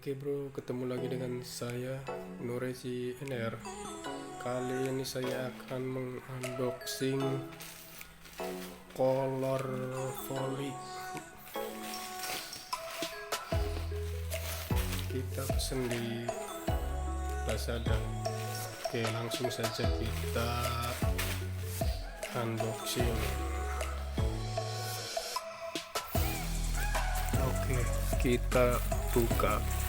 Oke bro, ketemu lagi dengan saya Nuresi NR. Kali ini saya akan mengunboxing Color Volley. Kita pesen di Lazada. Oke, langsung saja kita unboxing. Oke, kita buka.